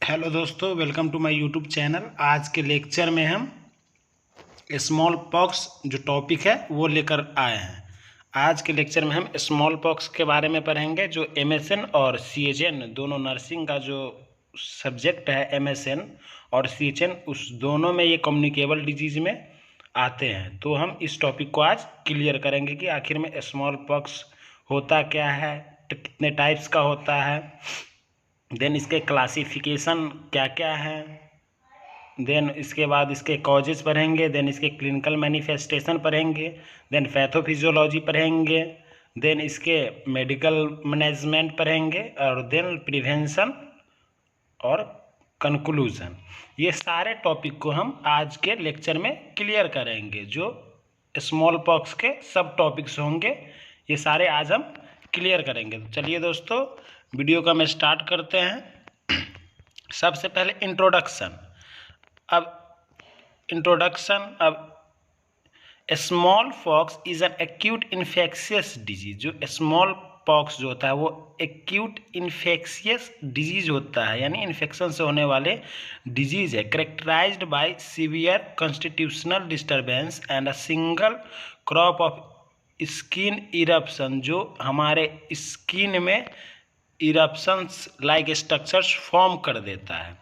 Hello दोस्तों, welcome to my YouTube channel. आज के लेक्चर में हम स्मॉल पॉक्स जो टॉपिक है वो लेकर आए हैं। आज के लेक्चर में हम स्मॉल पॉक्स के बारे में पढ़ेंगे। जो एमएसएन और सीएचएन दोनों नर्सिंग का जो सब्जेक्ट है, एमएसएन और सीएचएन, उस दोनों में ये कम्युनिकेबल डिजीज में आते हैं। तो हम इस टॉपिक को आज क्लियर करेंगे कि आखिर में स्मॉल पॉक्स होता क्या है, कितने टाइप्स का होता है, देन इसके क्लासिफिकेशन क्या क्या है, देन इसके बाद इसके कॉजेज पढ़ेंगे, देन इसके क्लिनिकल मैनिफेस्टेशन पढ़ेंगे, देन पैथोफिजियोलॉजी पढ़ेंगे, देन इसके मेडिकल मैनेजमेंट पढ़ेंगे और देन प्रिवेंशन और कंक्लूजन। ये सारे टॉपिक को हम आज के लेक्चर में क्लियर करेंगे। जो स्मॉल पॉक्स के सब टॉपिक्स होंगे ये सारे आज हम क्लियर करेंगे। तो चलिए दोस्तों, वीडियो का हम स्टार्ट करते हैं। सबसे पहले इंट्रोडक्शन। अब small pox is an acute infectious disease. जो स्मॉल पॉक्स जो होता है वो एक्यूट इन्फेक्शियस डिजीज होता है, यानी इन्फेक्शन से होने वाले डिजीज है। Characterised by severe constitutional disturbance and a single crop of skin eruption. जो हमारे स्किन में इरप्शंस लाइक स्ट्रक्चर्स फॉर्म कर देता है।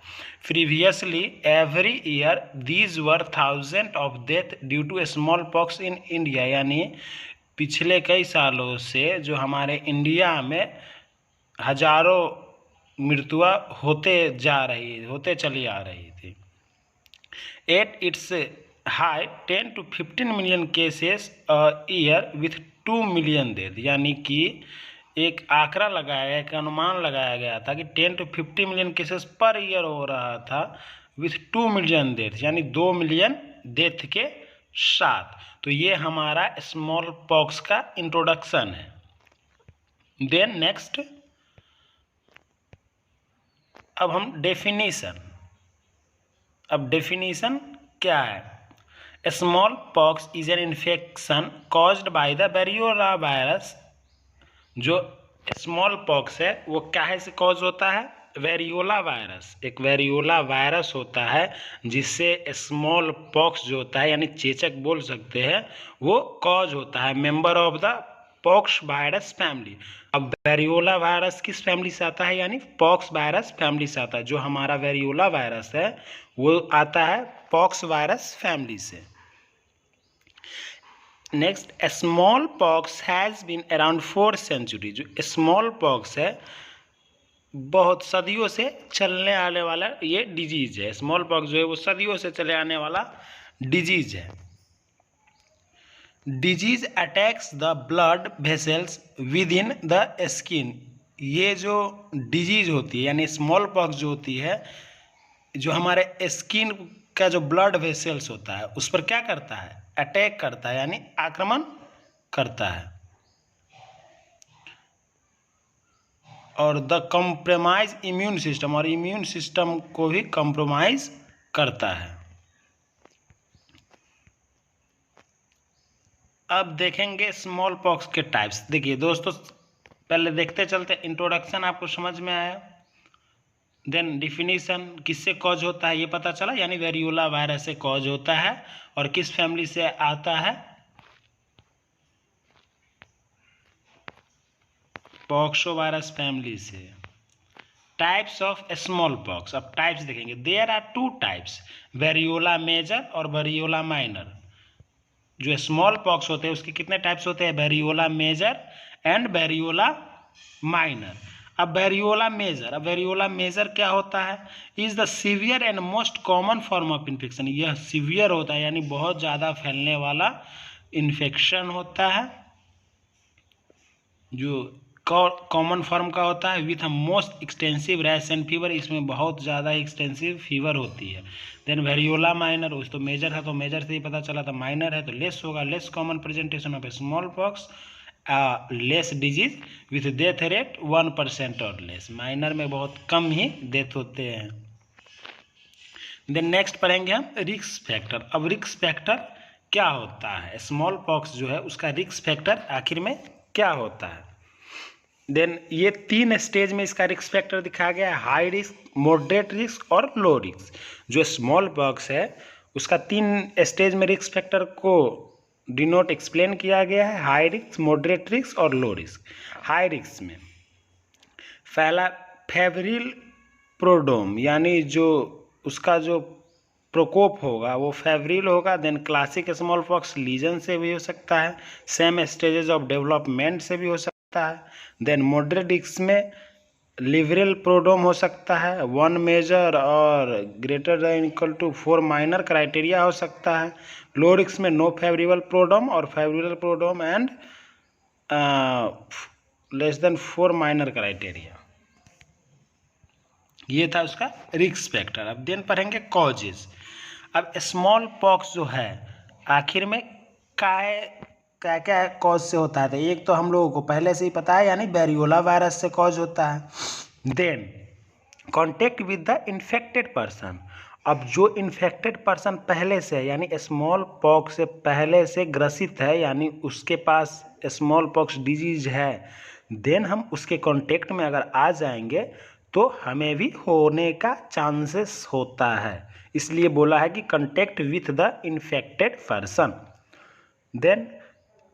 Previously every year these were thousand of death due to smallpox in India. यानी पिछले कई सालों से जो हमारे इंडिया में हजारों मृत्युआ होते चली आ रही थी। At its high 10 to 15 million cases year with 2 million death. यानी कि एक आंकड़ा लगाया गया, एक अनुमान लगाया गया था कि 10 to 50 million cases per year हो रहा था विथ 2 मिलियन डेथ, यानी 2 मिलियन डेथ के साथ। तो ये हमारा स्मॉल पॉक्स का इंट्रोडक्शन है। देन नेक्स्ट, अब हम डेफिनीशन क्या है। Small pox is an infection caused by the variola virus. जो स्मॉल पॉक्स है वो काहे से कॉज होता है? Variola virus. एक वेरियोला वायरस होता है जिससे स्मॉल पॉक्स जो होता है, यानी चेचक बोल सकते हैं, वो कॉज होता है। Member of the pox virus family. अब वेरियोला वायरस किस फैमिली से आता है? यानी पॉक्स वायरस फैमिली से आता है। जो हमारा वेरियोला वायरस है वो आता है पॉक्स वायरस फैमिली से। Next, smallpox has been around 4 century. जो स्मॉल पॉक्स है बहुत सदियों से चलने आने वाला ये डिजीज है। स्मॉल पॉक्स जो है वो सदियों से चले आने वाला डिजीज है। Disease attacks the blood vessels with in the skin. ये जो डिजीज होती है, यानी स्मॉल पॉक्स जो होती है, जो हमारे स्किन का जो ब्लड वेसल्स होता है उस पर क्या करता है? अटैक करता है, यानी आक्रमण करता है। और द कॉम्प्रोमाइज इम्यून सिस्टम, और इम्यून सिस्टम को भी कॉम्प्रोमाइज करता है। अब देखेंगे स्मॉल पॉक्स के टाइप्स। देखिए दोस्तों, पहले देखते चलते। इंट्रोडक्शन आपको समझ में आया, देन डिफिनीशन, किससे कॉज होता है ये पता चला, यानी वेरियोला वायरस से कॉज होता है। और किस फैमिली से आता है? पॉक्सो वायरस फैमिली से। Types of smallpox. अब टाइप्स देखेंगे। There are 2 types, variola major और वेरियोला माइनर। जो स्मॉल पॉक्स होते हैं उसके कितने टाइप्स होते हैं? Variola major and variola minor. अब वेरियोला मेजर क्या होता है? Is the severe and most common form of infection. यह सीवियर होता है, यानी बहुत ज़्यादा फैलने वाला इन्फेक्शन होता है। जो कॉमन फॉर्म का होता है with most extensive rash and fever. इसमें बहुत ज़्यादा एक्सटेंसिव फीवर होती है। देन वेरियोला माइनर, उस तो मेजर था तो मेजर से ही पता चला था। माइनर है तो लेस होगा, less common presentation of small pox, less disease with death rate 1% और लेस। माइनर में बहुत कम ही डेथ होते हैं। देन नेक्स्ट पढ़ेंगे हम रिस्क फैक्टर। अब रिस्क फैक्टर क्या होता है? स्मॉल पॉक्स जो है उसका रिस्क फैक्टर आखिर में क्या होता है? देन ये 3 स्टेज में इसका रिस्क फैक्टर दिखाया गया है, हाई रिस्क, मॉडरेट रिस्क और लो रिस्क। जो स्मॉल पॉक्स है उसका 3 स्टेज में रिस्क फैक्टर को डिनोट एक्सप्लेन किया गया है, हाई रिस्क, मॉडरेट रिस्क और लो रिस्क। हाई रिस्क में पहला फेब्रिल प्रोडोम, यानी जो उसका जो प्रकोप होगा वो फेब्रिल होगा। Then classic smallpox lesion से भी हो सकता है, सेम स्टेजेस ऑफ डेवलपमेंट से भी हो सकता है। देन मॉडरेट रिस्क में लिवरल प्रोडोम हो सकता है, 1 मेजर और greater than equal to 4 minor criteria हो सकता है। लो रिस्क में नो फेवरेबल प्रोडोम और favourable prodrome and less than 4 minor criteria. ये था उसका रिस्क फैक्टर। अब देन पढ़ेंगे कॉजेज। अब स्मॉल पॉक्स जो है आखिर में क्या क्या कॉज से होता है, तो एक तो हम लोगों को पहले से ही पता है, यानी वेरियोला वायरस से कॉज होता है। Then contact with the infected person. अब जो इन्फेक्टेड पर्सन पहले से यानी स्मॉल पॉक्स से पहले से ग्रसित है, यानी उसके पास स्मॉल पॉक्स डिजीज है, देन हम उसके कॉन्टेक्ट में अगर आ जाएंगे तो हमें भी होने का चांसेस होता है, इसलिए बोला है कि contact with the infected person. Then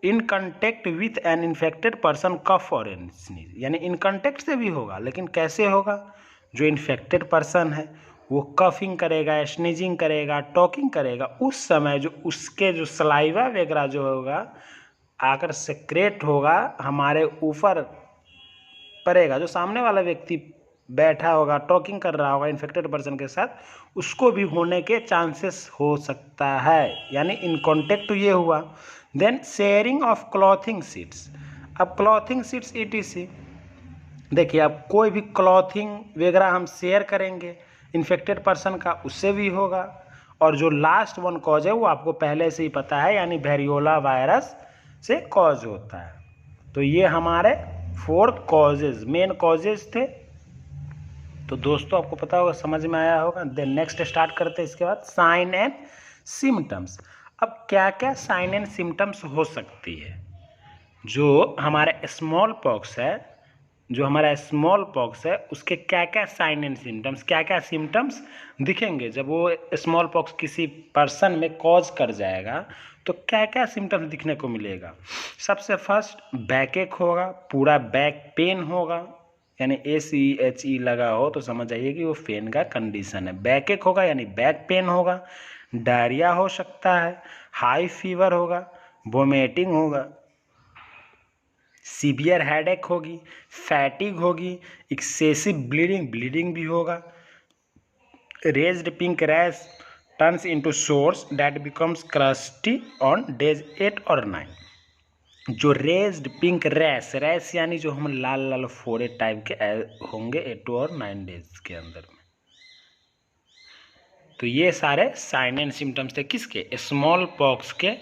in contact with an infected person cough और स्नीज, यानी इन कॉन्टेक्ट से भी होगा, लेकिन कैसे होगा? जो इन्फेक्टेड पर्सन है वो कफिंग करेगा, स्नीजिंग करेगा, टॉकिंग करेगा, उस समय जो उसके जो सलाइवा वगैरह जो होगा आकर सेक्रेट होगा हमारे ऊपर पड़ेगा, जो सामने वाला व्यक्ति बैठा होगा, टॉकिंग कर रहा होगा इन्फेक्टेड पर्सन के साथ, उसको भी होने के चांसेस हो सकता है, यानी इन कॉन्टेक्ट ये हुआ। Then sharing of clothing sheets. अब क्लॉथिंग सीट्स ETC, देखिए अब कोई भी क्लॉथिंग वगैरह हम शेयर करेंगे इन्फेक्टेड पर्सन का, उससे भी होगा। और जो लास्ट वन कॉज है वो आपको पहले से ही पता है, यानी वेरियोला वायरस से कॉज होता है। तो ये हमारे 4 कॉजेज, मेन कॉजेज थे। तो दोस्तों आपको पता होगा, समझ में आया होगा। देन नेक्स्ट स्टार्ट करते हैं इसके बाद साइन एंड सिम्टम्स। अब क्या क्या साइन एंड सिम्टम्स हो सकती है? जो हमारा स्मॉल पॉक्स है, उसके क्या क्या साइन एंड सिम्टम्स, क्या क्या सिम्टम्स दिखेंगे जब वो स्मॉल पॉक्स किसी पर्सन में कॉज कर जाएगा, तो क्या क्या सिम्टम्स दिखने को मिलेगा? सबसे फर्स्ट बैक एक होगा, पूरा बैक पेन होगा, यानी ACHE लगा हो तो समझ आइए कि वो पेन का कंडीशन है। बैक एक होगा यानी बैक पेन होगा, डायरिया हो सकता है, हाई फीवर होगा, वोमिटिंग होगा, सीवियर हेडेक होगी, फैटिग होगी, एक्सेसिव ब्लीडिंग भी होगा, raised pink rash turns into source that becomes crusty on days 8 और 9। जो रेज्ड पिंक रैश यानी जो हम लाल लाल फोड़े टाइप के होंगे 8 और 9 डेज के अंदर में। तो ये सारे साइन एंड सिम्टम्स थे किसके? स्मॉल पॉक्स के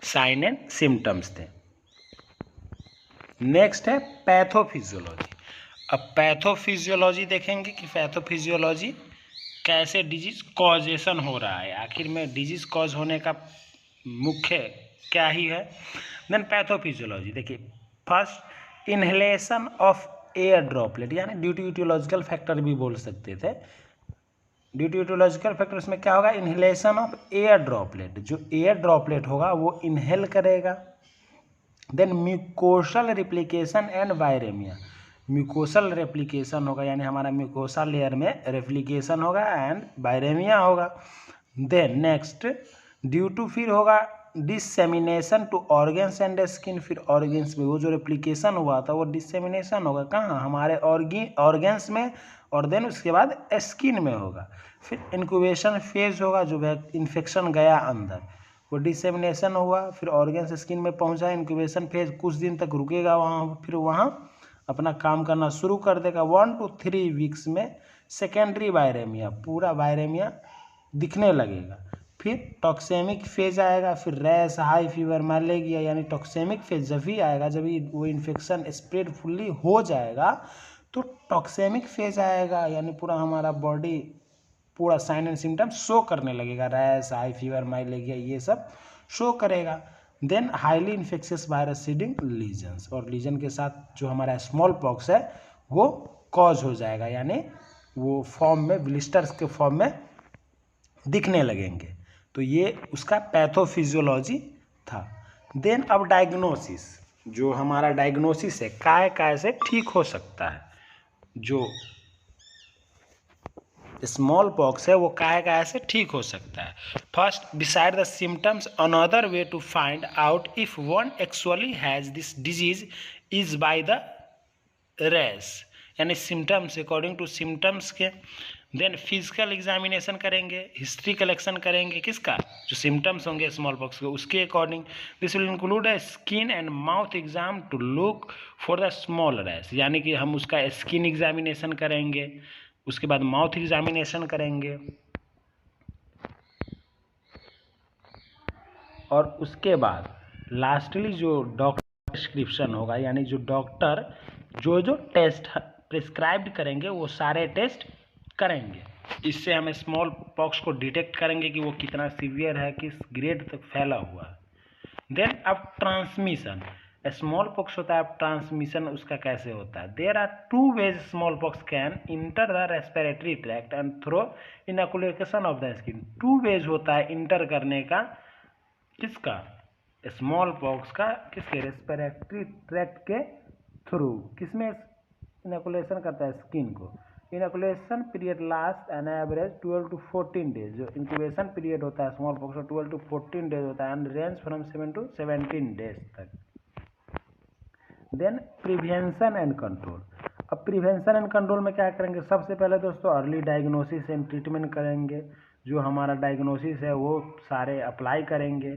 साइन एंड सिम्टम्स थे। नेक्स्ट है पैथोफिजियोलॉजी। अब पैथोफिजियोलॉजी देखेंगे कि पैथोफिजियोलॉजी कैसे डिजीज कॉजेशन हो रहा है, आखिर में डिजीज कॉज होने का मुख्य क्या ही है। देन पैथोफिजियोलॉजी देखिए, first inhalation of air droplet, यानी ड्यू टू ईटियोलॉजिकल फैक्टर भी बोल सकते थे। ड्यू टू ईटियोलॉजिकल फैक्टर इसमें क्या होगा? इनहेलेशन ऑफ एयर ड्रॉपलेट, जो एयर ड्रॉपलेट होगा वो इनहेल करेगा। Then mucosal replication and viraemia, mucosal replication होगा, यानी हमारा म्यूकोसा लेयर में रेप्लिकेशन होगा एंड वायरेमिया होगा। देन नेक्स्ट ड्यू टू फिर होगा dissemination to organs and skin, फिर ऑर्गन्स में वो जो रेप्लिकेशन हुआ था वो डिसेमिनेशन होगा कहाँ? हमारे ऑर्गन्स में, और देन उसके बाद स्किन में होगा। फिर इंक्यूबेशन फेज होगा, जो इन्फेक्शन गया अंदर वो डिसेमिनेशन हुआ, फिर ऑर्गन्स स्किन में पहुंचा, इंक्यूबेशन फेज कुछ दिन तक रुकेगा वहाँ, फिर वहाँ अपना काम करना शुरू कर देगा। 1 to 3 वीक्स में सेकेंडरी वायरेमिया, पूरा वायरेमिया दिखने लगेगा। फिर टॉक्सेमिक फेज आएगा, फिर रैश, हाई फीवर, मलेरिया, यानी टॉक्सेमिक फेज जब भी आएगा, जब वो इन्फेक्शन स्प्रेड फुल्ली हो जाएगा तो टॉक्सेमिक फेज आएगा, यानी पूरा हमारा बॉडी पूरा साइन एंड सिम्टम शो करने लगेगा, रैश, हाई फीवर, मलेरिया ये सब शो करेगा। Then highly infectious virus shedding lesions, और लीजन के साथ जो हमारा स्मॉल पॉक्स है वो कॉज हो जाएगा, यानी वो फॉर्म में ब्लिस्टर्स के फॉर्म में दिखने लगेंगे। तो ये उसका पैथोफिजियोलॉजी था। देन अब डायग्नोसिस, जो हमारा डायग्नोसिस है काय से ठीक हो सकता है, जो स्मॉल पॉक्स है वो काय से ठीक हो सकता है। First, beside the symptoms another way to find out if one actually has this disease is by the rash, यानी सिम्टम्स अकॉर्डिंग टू सिम्टम्स के। देन फिजिकल एग्जामिनेशन करेंगे, हिस्ट्री कलेक्शन करेंगे, किसका, जो सिम्टम्स होंगे स्मॉल पॉक्स के उसके according. This will include a skin and mouth exam to look for the small rash, यानी कि हम उसका स्किन एग्जामिनेशन करेंगे, उसके बाद माउथ एग्जामिनेशन करेंगे, और उसके बाद लास्टली जो डॉक्टर प्रिस्क्रिप्शन होगा, यानी जो डॉक्टर जो टेस्ट प्रिस्क्राइब करेंगे वो सारे टेस्ट करेंगे। इससे हम स्मॉल पॉक्स को डिटेक्ट करेंगे कि वो कितना सीवियर है, किस ग्रेड तक फैला हुआ है। देन अब ट्रांसमिशन, स्मॉल पॉक्स होता है, अब ट्रांसमिशन उसका कैसे होता है। There are 2 ways smallpox can enter the respiratory tract and through inoculation of the skin. 2 ways होता है इंटर करने का, किसका, स्मॉल पॉक्स का, किसके, रेस्पिरेटरी ट्रैक्ट के थ्रू। किसमें इनोकुलेशन करता है, स्किन को। Inoculation period last an average 12 to 14 days, जो इंक्यूबेशन पीरियड होता है स्मॉल पॉक्स का 12 to 14 डेज होता है, and range from 7 to 17 days तक। देन प्रिवेंशन एंड कंट्रोल, अब प्रिवेंशन एंड कंट्रोल में क्या करेंगे, सबसे पहले दोस्तों अर्ली डायग्नोसिस एंड ट्रीटमेंट करेंगे, जो हमारा डायग्नोसिस है वो सारे अप्लाई करेंगे।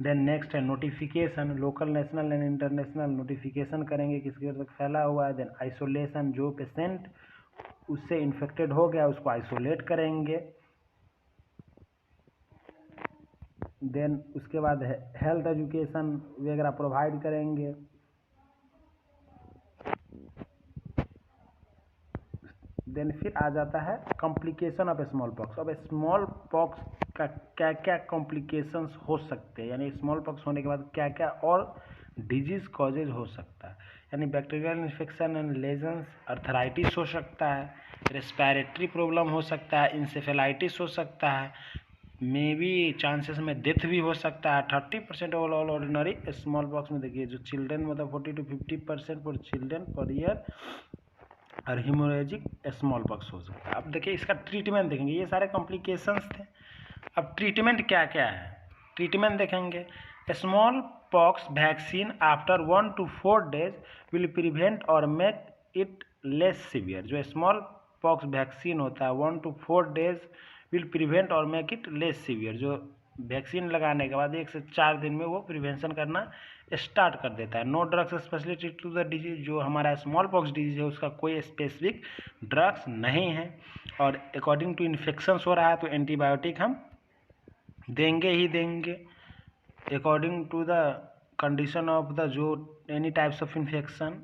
देन नेक्स्ट है notification, local national and international notification करेंगे किसके तक फैला हुआ है। देन आइसोलेशन, जो पेशेंट उससे इन्फेक्टेड हो गया उसको आइसोलेट करेंगे। देन उसके बाद हेल्थ एजुकेशन वगैरह प्रोवाइड करेंगे। देन फिर आ जाता है कॉम्प्लिकेशन ऑफ स्मॉल पॉक्स। अब स्मॉल पॉक्स का क्या क्या कॉम्प्लिकेशंस हो सकते हैं, यानी स्मॉल पॉक्स होने के बाद क्या क्या और डिजीज कॉजेज हो सकता है, यानी bacterial infection and lesions, arthritis हो सकता है, रेस्पिरेटरी प्रॉब्लम हो सकता है, इंसेफेलाइटिस हो सकता है, मे बी चांसेस में डेथ भी हो सकता है। 30% ऑल ऑर्डिनरी स्मॉल पॉक्स में देखिए, जो चिल्ड्रन मतलब 40 to 50% for children per year और हीमोरेजिक स्मॉल पॉक्स हो सकता है। अब देखिए इसका ट्रीटमेंट देखेंगे, ये सारे कॉम्प्लिकेशंस थे। अब ट्रीटमेंट क्या क्या है, ट्रीटमेंट देखेंगे। Small pox vaccine after 1 to 4 days will prevent और मेक इट लेस सीवियर, जो स्मॉल पॉक्स वैक्सीन होता है 1 to 4 डेज विल प्रिवेंट और मेक इट लेस सीवियर, जो वैक्सीन लगाने के बाद 1 से 4 दिन में वो प्रिवेंशन करना स्टार्ट कर देता है। No drugs specially treat to the disease, जो हमारा स्मॉल पॉक्स डिजीज है उसका कोई स्पेसिफिक ड्रग्स नहीं है, और अकॉर्डिंग टू इन्फेक्शंस हो रहा है तो एंटीबायोटिक हम देंगे ही देंगे according to the condition of the जो any types of infection.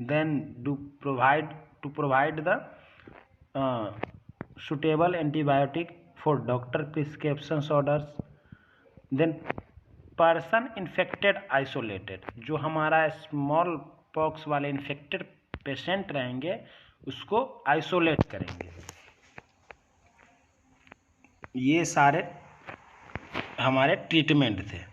Then to provide the suitable antibiotic for doctor prescriptions orders. Then person infected isolated, जो हमारा स्मॉल पॉक्स वाले इन्फेक्टेड पेशेंट रहेंगे उसको आइसोलेट करेंगे। ये सारे हमारे ट्रीटमेंट थे।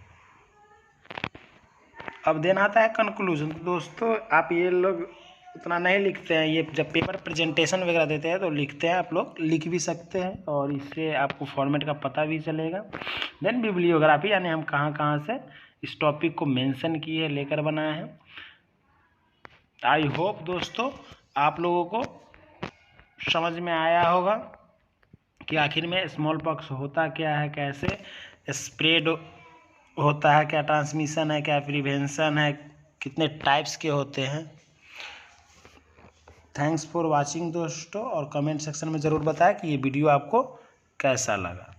अब देन आता है कंक्लूजन। तो दोस्तों आप ये लोग उतना नहीं लिखते हैं, ये जब पेपर प्रेजेंटेशन वगैरह देते हैं तो लिखते हैं, आप लोग लिख भी सकते हैं और इससे आपको फॉर्मेट का पता भी चलेगा। देन बिब्लियोग्राफी, यानी हम कहाँ कहाँ से इस टॉपिक को मेंशन किए लेकर बनाए हैं। आई होप दोस्तों आप लोगों को समझ में आया होगा कि आखिर में स्मॉल पॉक्स होता क्या है, कैसे स्प्रेड होता है, क्या ट्रांसमिशन है, क्या प्रिवेंशन है, कितने टाइप्स के होते हैं। थैंक्स फॉर वाचिंग दोस्तों, और कमेंट सेक्शन में ज़रूर बताएं कि ये वीडियो आपको कैसा लगा।